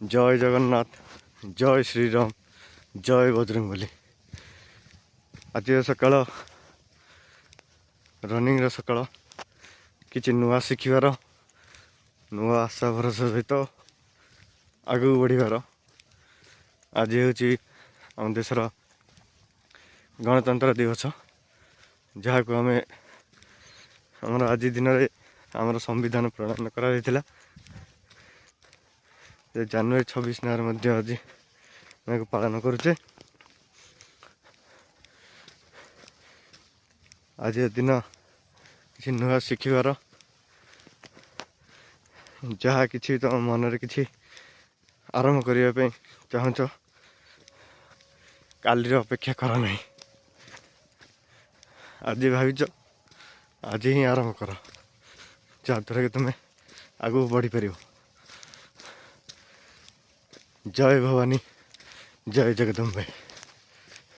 जय जगन्नाथ, जय श्रीराम, जय बजरंगबली। आज सकाळ रनिंग सकाळ किसी नुआ शिखार नुआ आशा भरोसा सहित आगू बढ़िबार आज हूँ आम देशर गणतंत्र दिवस जहाँ को आम आमर आज दिन में आमर संविधान प्रणयन करा जनवरी 26 आज पालन करुचे। आज दिन किसी नुआ शिखार जहाँ कि तुम मन कि आरंभ करने चाहूच काली अपेक्षा कर ना आज भाविच आज ही आरंभ कर जहाँद्वारा कि तुम्हें आगू बढ़ी पार। जय भवानी, जय जगदम्बे।